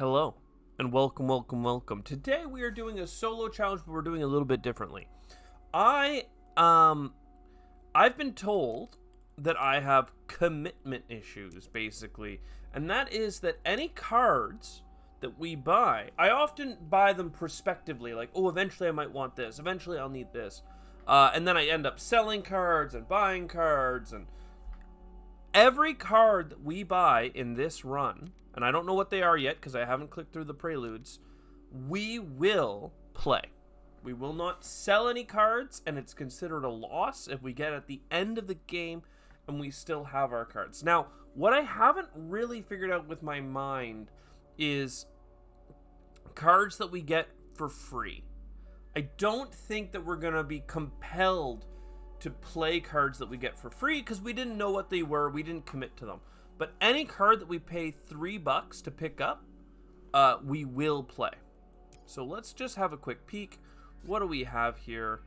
Hello, and welcome. Today we are doing a solo challenge, but we're doing it a little bit differently. I, I've been told that I have commitment issues, basically. And that is that any cards that we buy, I often buy them prospectively, like, oh, eventually I might want this, eventually I'll need this. And then I end up selling cards and buying cards, and every card that we buy in this run, and I don't know what they are yet because I haven't clicked through the preludes, we will play. We will not sell any cards, and it's considered a loss if we get at the end of the game and we still have our cards. Now, what I haven't really figured out with my mind is cards that we get for free. I don't think that we're going to be compelled to play cards that we get for free because we didn't know what they were. We didn't commit to them. But any card that we pay $3 to pick up, we will play. So let's just have a quick peek. What do we have here?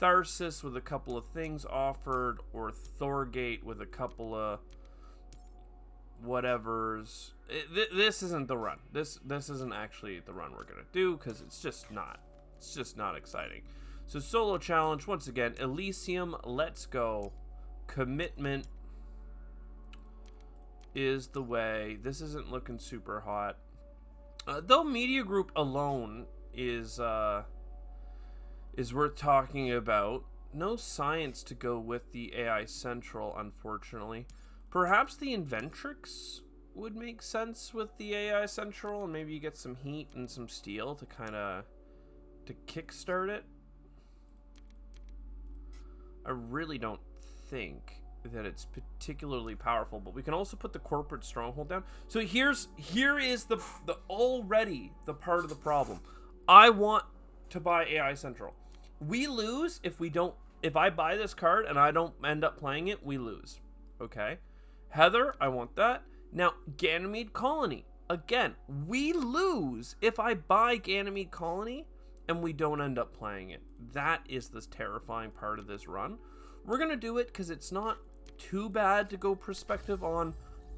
Tharsis with a couple of things offered, or Thorgate with a couple of whatevers. This isn't the run. This isn't actually the run we're gonna do because it's just not. It's just not exciting. So solo challenge once again. Elysium, let's go. Commitment is the way. This isn't looking super hot. Though Media Group alone is worth talking about. No science to go with the AI Central, unfortunately. Perhaps the Inventrix would make sense with the AI Central, and maybe you get some heat and some steel to kind of to kickstart it. I really don't think that it's particularly powerful, but we can also put the corporate stronghold down. So here is the already the part of the problem. I want to buy AI Central. We lose if we don't. If I buy this card and I don't end up playing it, we lose. Okay. Heather, I want that. Now, Ganymede Colony. Again, we lose if I buy Ganymede Colony and we don't end up playing it. That is the terrifying part of this run. We're going to do it because it's not too bad to go perspective on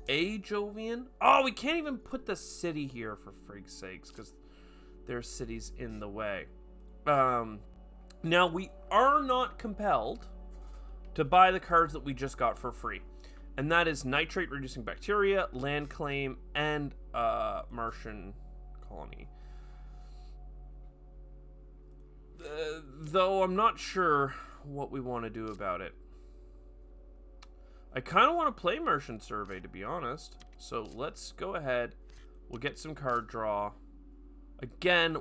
a Jovian. Oh, we can't even put the city here for frig's sakes because there's cities in the way. Now, we are not compelled to buy the cards that we just got for free. And that is Nitrate Reducing Bacteria, Land Claim, and Martian Colony. Though I'm not sure what we want to do about it. I kind of want to play Martian Survey, to be honest. So let's go ahead. We'll get some card draw. Again,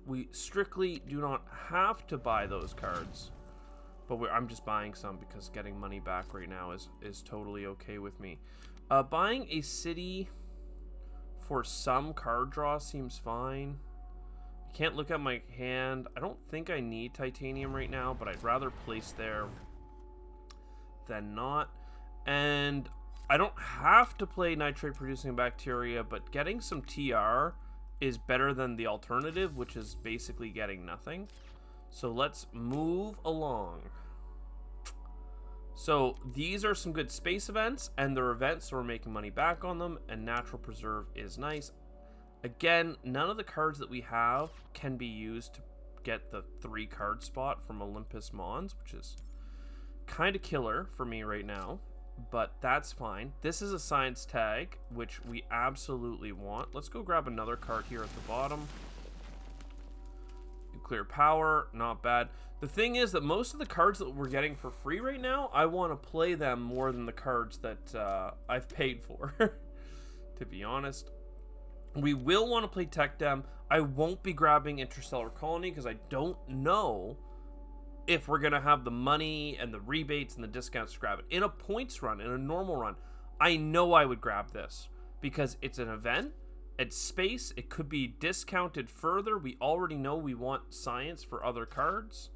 we strictly do not have to buy those cards. But I'm just buying some because getting money back right now is totally okay with me. Buying a city for some card draw seems fine. I can't look at my hand. I don't think I need titanium right now, but I'd rather place there than not. And I don't have to play nitrate producing bacteria, but getting some TR is better than the alternative, which is basically getting nothing. So let's move along. So these are some good space events, and they're events, so we're making money back on them, and Natural Preserve is nice. Again, none of the cards that we have can be used to get the 3 card spot from Olympus Mons, which is kind of killer for me right now, but that's fine. This is a science tag, which we absolutely want. Let's go grab another card here at the bottom. Nuclear power, not bad. The thing is that most of the cards that we're getting for free right now, I want to play them more than the cards that I've paid for, to be honest. We will want to play Tech Dem. I won't be grabbing Interstellar Colony because I don't know if we're going to have the money and the rebates and the discounts to grab it. In a points run, in a normal run, I know I would grab this because it's an event. It's space. It could be discounted further. We already know we want science for other cards.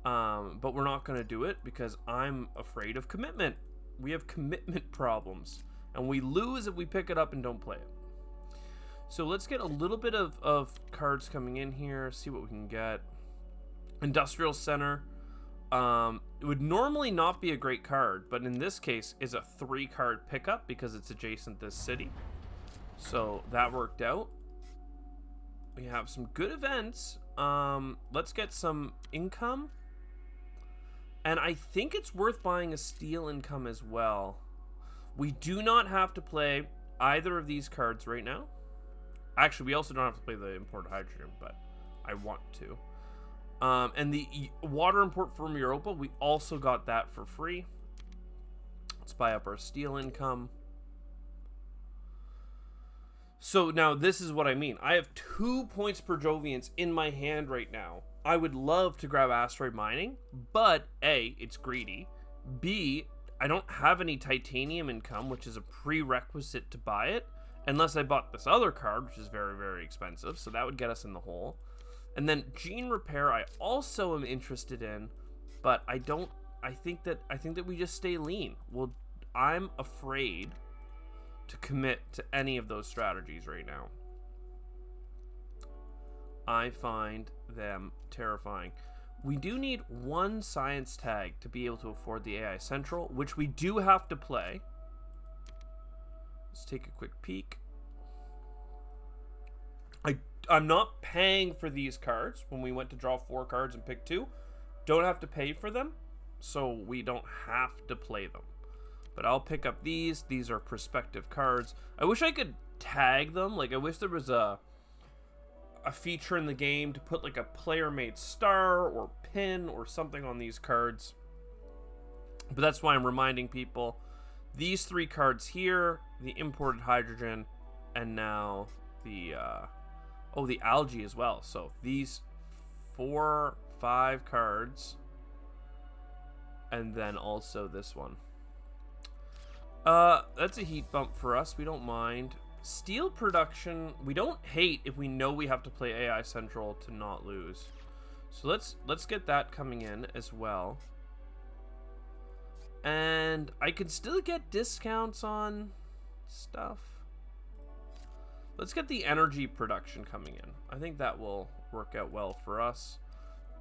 But we're not going to do it because I'm afraid of commitment. We have commitment problems. And we lose if we pick it up and don't play it. So let's get a little bit of cards coming in here. See what we can get. Industrial Center. It would normally not be a great card, but in this case is a 3-card pickup because it's adjacent to this city. So that worked out. We have some good events. Let's get some income. And I think it's worth buying a steel income as well. We do not have to play either of these cards right now. Actually, we also don't have to play the imported hydrogen, but I want to. And the water import from Europa, we also got that for free. Let's buy up our steel income. So now this is what I mean. I have 2 points per Jovians in my hand right now. I would love to grab asteroid mining, but A, it's greedy. B, I don't have any titanium income, which is a prerequisite to buy it, unless I bought this other card, which is very, very expensive. So that would get us in the hole. And then gene repair, I also am interested in, but I think that we just stay lean. Well, I'm afraid to commit to any of those strategies right now. I find them terrifying. We do need 1 science tag to be able to afford the AI Central, which we do have to play. Let's take a quick peek. I'm not paying for these cards. When we went to draw 4 cards and pick 2, don't have to pay for them, so we don't have to play them. But I'll pick up these. These are prospective cards. I wish I could tag them. Like, I wish there was a feature in the game to put like a player-made star or pin or something on these cards. But that's why I'm reminding people. These 3 cards here, the imported hydrogen, and now the the algae as well. So these 4, 5 cards, and then also this one. That's a heat bump for us. We don't mind. Steel production, we don't hate if we know we have to play AI Central to not lose. So let's get that coming in as well. And I can still get discounts on stuff. Let's get the energy production coming in. I think that will work out well for us.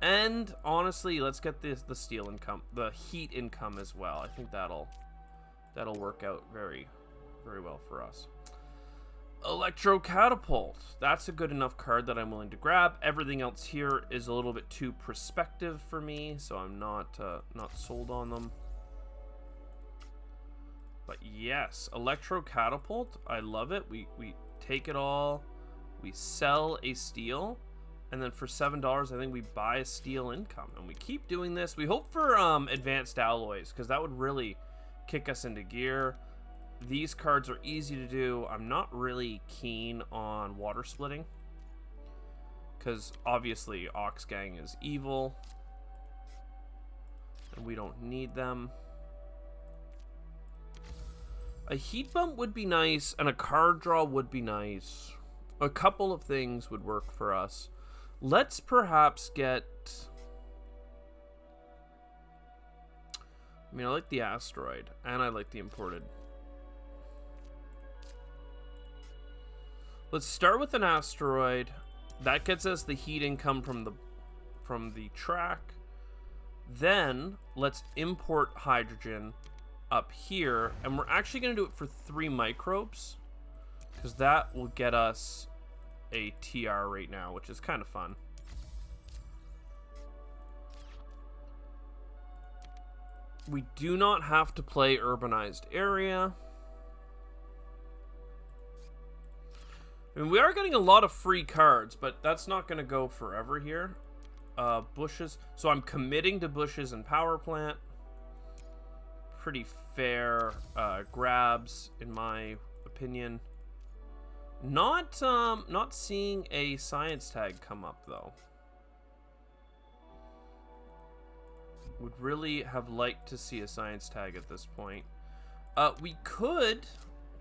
And honestly, let's get the steel income, the heat income as well. I think that'll work out very, very well for us. Electro Catapult. That's a good enough card that I'm willing to grab. Everything else here is a little bit too prospective for me, so I'm not sold on them. But yes, Electro Catapult. I love it. We take it all. We sell a steel. And then for $7, I think we buy a steel income. And we keep doing this. We hope for advanced alloys, because that would really kick us into gear. These cards are easy to do. I'm not really keen on water splitting, because obviously Oxgang is evil. And we don't need them. A heat bump would be nice, and a card draw would be nice. A couple of things would work for us. Let's perhaps get... I mean, I like the asteroid, and I like the imported. Let's start with an asteroid. That gets us the heat income from the track. Then, let's import hydrogen up here, and we're actually going to do it for 3 microbes, because that will get us a TR right now, which is kind of fun. We do not have to play urbanized area. I mean, we are getting a lot of free cards, but that's not going to go forever here. Bushes. So I'm committing to bushes and power plant. Pretty fair grabs, in my opinion. Not seeing a science tag come up, though. Would really have liked to see a science tag at this point. We could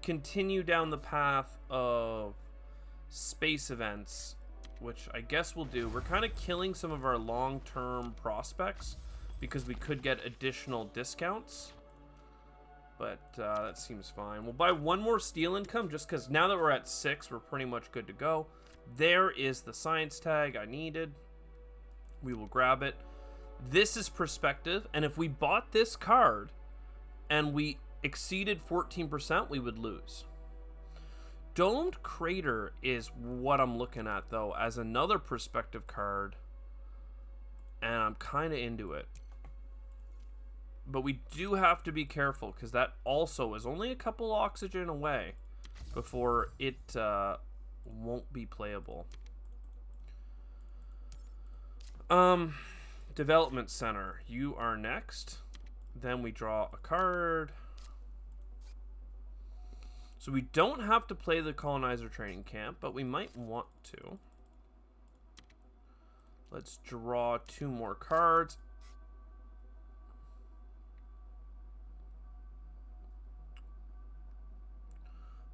continue down the path of space events, which I guess we'll do. We're kind of killing some of our long-term prospects because we could get additional discounts. But that seems fine. We'll buy 1 more steel income just because now that we're at 6, we're pretty much good to go. There is the science tag I needed. We will grab it. This is perspective, and if we bought this card and we exceeded 14%, we would lose. Domed Crater is what I'm looking at, though, as another perspective card. And I'm kind of into it. But we do have to be careful, because that also is only a couple oxygen away before it won't be playable. Development Center. You are next. Then we draw a card. So we don't have to play the colonizer training camp, but we might want to. Let's draw 2 more cards.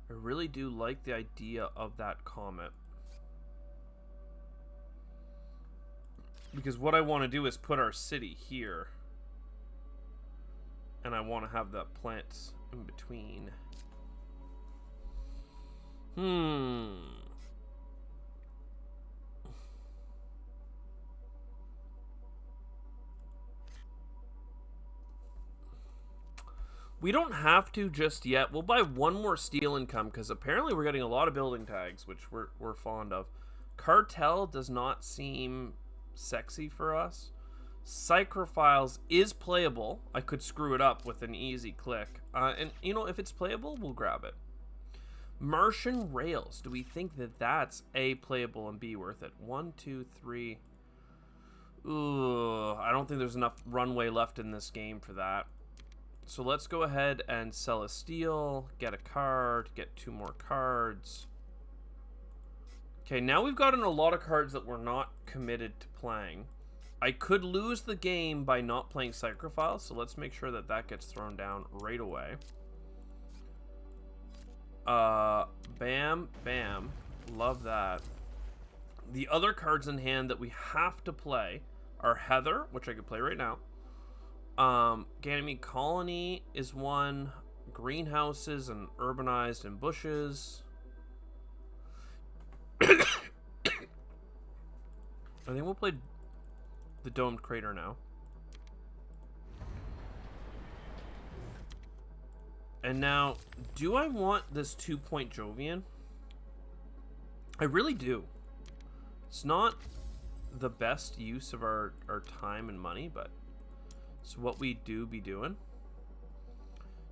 I really do like the idea of that comet. Because what I want to do is put our city here. And I want to have the plants in between. We don't have to just yet. We'll buy 1 more steel income because apparently we're getting a lot of building tags, which we're fond of. Cartel does not seem sexy for us. Psychrophiles is playable. I could screw it up with an easy click. And, you know, if it's playable, we'll grab it. Martian Rails. Do we think that that's A, playable, and B, worth it? 1, 2, 3. Ooh, I don't think there's enough runway left in this game for that. So let's go ahead and sell a steel, get a card, get 2 more cards. Okay, now we've gotten a lot of cards that we're not committed to playing. I could lose the game by not playing Psychrophiles, so let's make sure that that gets thrown down right away. Bam, bam. Love that. The other cards in hand that we have to play are Heather, which I could play right now. Ganymede Colony is one. Greenhouses and urbanized and bushes. I think we'll play the Domed Crater now. And now, do I want this 2-point Jovian? I really do. It's not the best use of our time and money, but it's what we do be doing.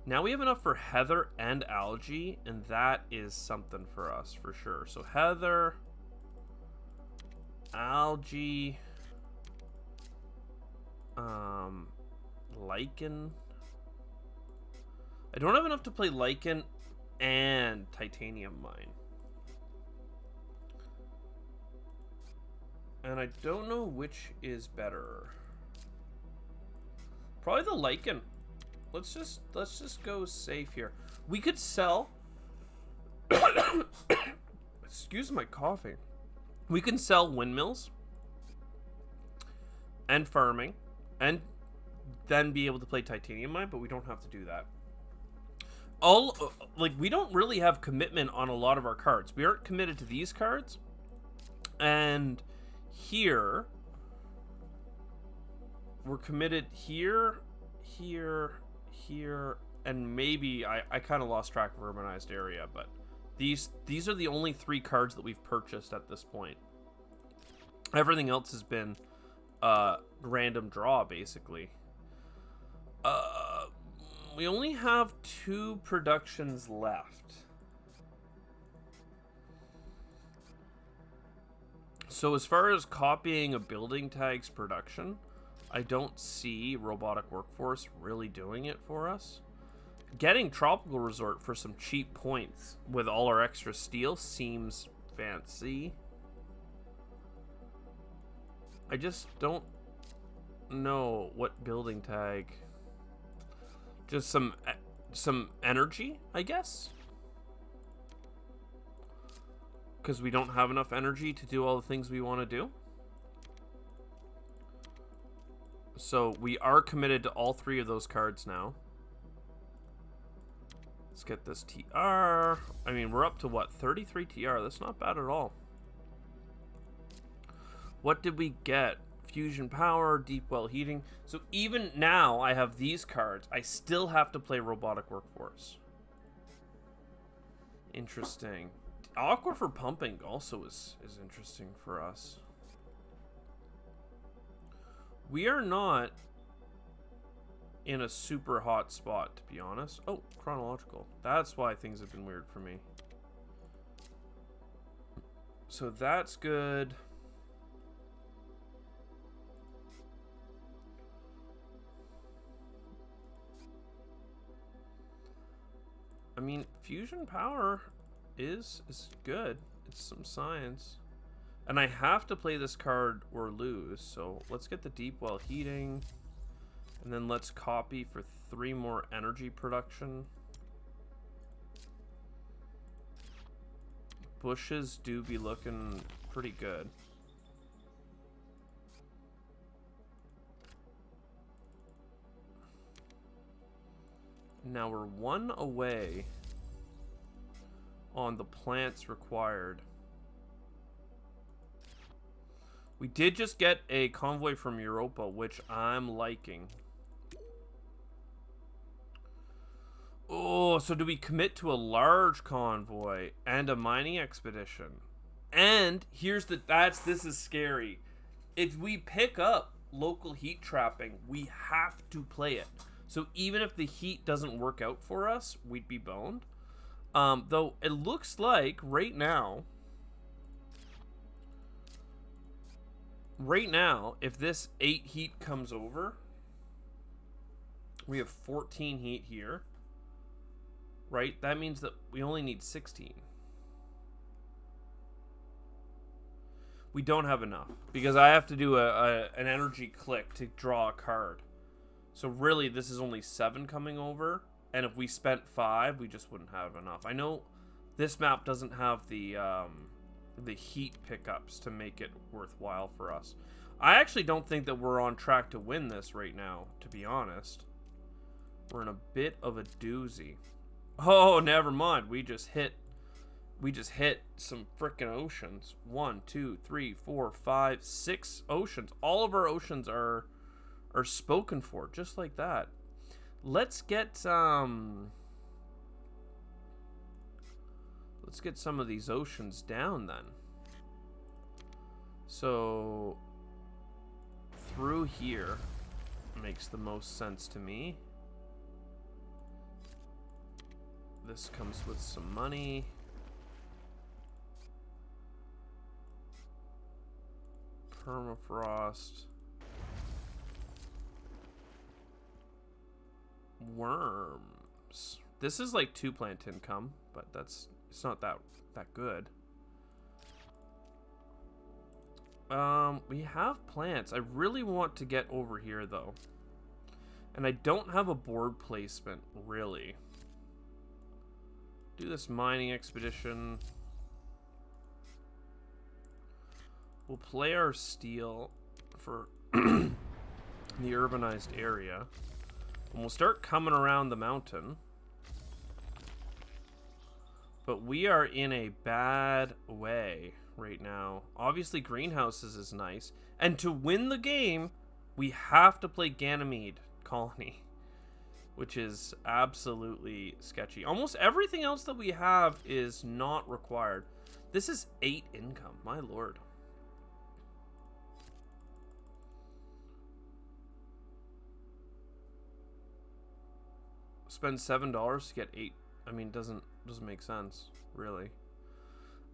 Now we have enough for Heather and Algae, and that is something for us for sure. So Heather, Algae, Lichen. I don't have enough to play Lichen and Titanium Mine. And I don't know which is better. Probably the Lichen. Let's just go safe here. We could sell. Excuse my coughing. We can sell windmills and farming and then be able to play Titanium Mine, but we don't have to do that. We don't really have commitment on a lot of our cards. We aren't committed to these cards. And here we're committed here, and maybe I kind of lost track of urbanized area, but these are the only 3 cards that we've purchased at this point. Everything else has been random draw, basically. We only have 2 productions left. So as far as copying a building tag's production, I don't see Robotic Workforce really doing it for us. Getting Tropical Resort for some cheap points with all our extra steel seems fancy. I just don't know what building tag. Just some energy, I guess. Because we don't have enough energy to do all the things we want to do. So we are committed to all 3 of those cards now. Let's get this TR. I mean, we're up to what? 33 TR. That's not bad at all. What did we get? Fusion Power, Deep Well Heating. So even now I have these cards. I still have to play Robotic Workforce. Interesting. Aqua for pumping also is interesting for us. We are not in a super hot spot, to be honest. Oh, chronological. That's why things have been weird for me. So that's good. I mean, fusion power is good. It's some science. And I have to play this card or lose. So let's get the deep well heating. And then let's copy for 3 more energy production. Bushes do be looking pretty good. Now we're 1 away on the plants required. We did just get a convoy from Europa, which I'm liking. Oh, so do we commit to a large convoy and a mining expedition? And here's the this is scary. If we pick up local heat trapping, we have to play it. So even if the heat doesn't work out for us, we'd be boned. Though it looks like right now, if this 8 heat comes over, we have 14 heat here. Right? That means that we only need 16. We don't have enough because I have to do an energy click to draw a card. So really, this is only 7 coming over, and if we spent 5, we just wouldn't have enough. I know this map doesn't have the heat pickups to make it worthwhile for us. I actually don't think that we're on track to win this right now, to be honest. We're in a bit of a doozy. Oh, never mind. We just hit some frickin' oceans. 1, 2, 3, 4, 5, 6 oceans. All of our oceans are spoken for, just like that. Let's get some of these oceans down then. So through here makes the most sense to me. This comes with some money. Permafrost. Worms. This is like 2 plant income, but it's not that good. We have plants. I really want to get over here though. And I don't have a board placement, really. Do this mining expedition. We'll play our steel for the urbanized area. And we'll start coming around the mountain. But we are in a bad way right now. Obviously, greenhouses is nice. And to win the game, we have to play Ganymede Colony, which is absolutely sketchy. Almost everything else that we have is not required. This is 8 income, my lord. Spend $7 to get 8. I mean, doesn't make sense, really.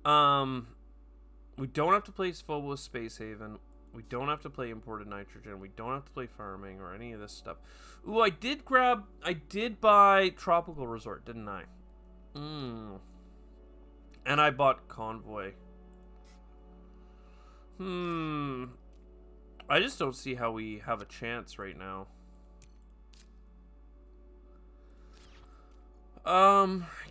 We don't have to play Phobos Space Haven. We don't have to play imported nitrogen. We don't have to play farming or any of this stuff. Ooh, I did buy Tropical Resort, didn't I? And I bought Convoy. I just don't see how we have a chance right now.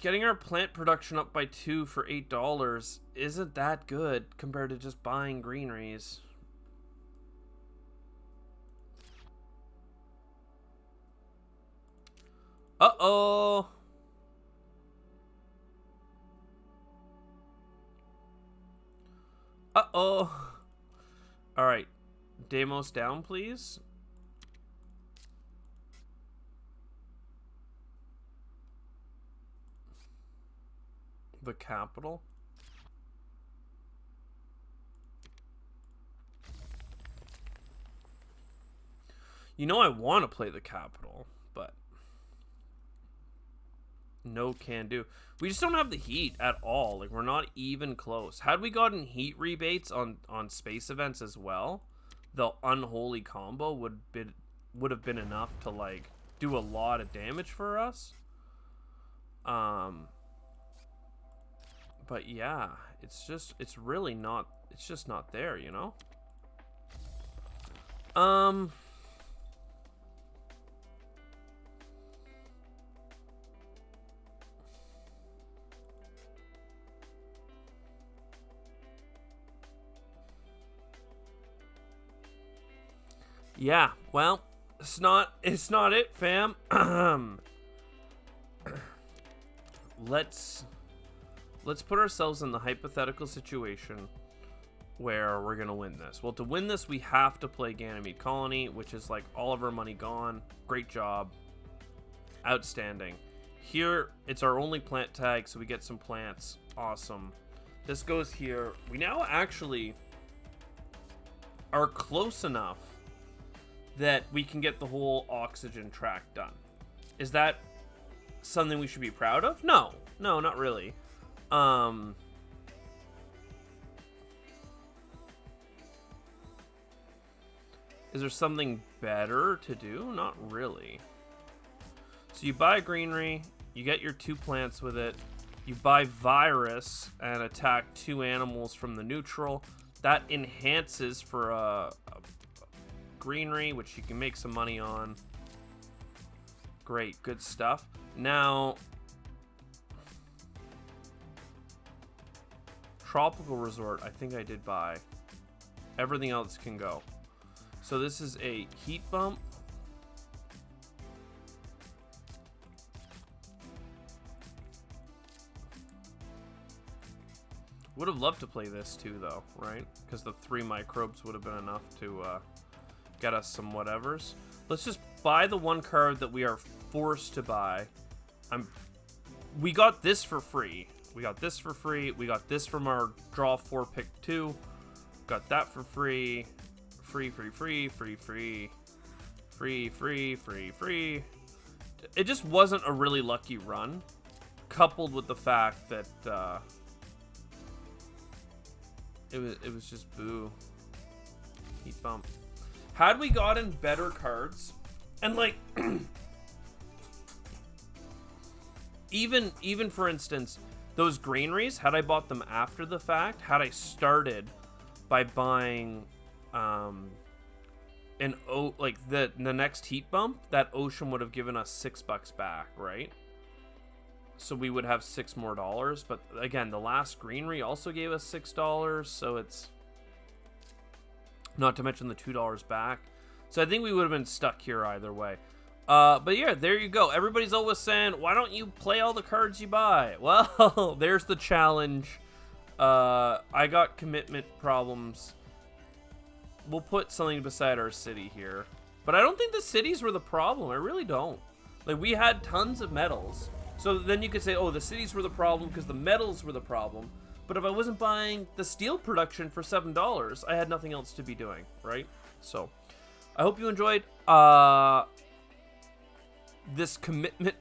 Getting our plant production up by 2 for $8 isn't that good compared to just buying greeneries. Uh-oh. Uh-oh. All right. Deimos down, please. The capital. You know I want to play the capital, but no can do. We just don't have the heat at all. Like, we're not even close. Had we gotten heat rebates on space events as well, the unholy combo would have been enough to, like, do a lot of damage for us. But yeah, it's just not there, you know? Yeah, well, it's not it, fam. Let's put ourselves in the hypothetical situation where we're gonna win this. Well, to win this, we have to play Ganymede Colony, which is like all of our money gone. Great job. Outstanding. Here, it's our only plant tag, so we get some plants. Awesome. This goes here. We now actually are close enough that we can get the whole oxygen track done. Is that something we should be proud of? No, not really. Is there something better to do? Not really. So you buy greenery, you get your 2 plants with it, you buy virus and attack 2 animals from the neutral. That enhances for a greenery, which you can make some money on. Great, good stuff. Now, tropical resort, I think I did buy. Everything else can go. So this is a heat bump. Would have loved to play this too, though, right? Because the 3 microbes would have been enough to get us some whatevers. Let's just buy the 1 card that we are forced to buy. We got this for free. We got this for free. We got this from our draw 4 pick 2. Got that for free. Free. It just wasn't a really lucky run, coupled with the fact that it was just boo. Heat bump. Had we gotten better cards, and like even for instance, those greeneries, had I bought them after the fact, had I started by buying the next heat bump, that ocean would have given us $6 back, right? So we would have $6 more. But again, the last greenery also gave us $6, so it's not to mention the $2 back. So I think we would have been stuck here either way. But yeah, there you go. Everybody's always saying, why don't you play all the cards you buy? Well, there's the challenge. I got commitment problems. We'll put something beside our city here. But I don't think the cities were the problem. I really don't. Like, we had tons of metals. So then you could say, oh, the cities were the problem because the metals were the problem. But if I wasn't buying the steel production for $7, I had nothing else to be doing, right? So, I hope you enjoyed this commitment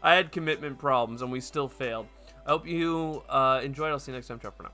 I had commitment problems and we still failed. I hope you enjoyed. I'll see you next time. Ciao for now.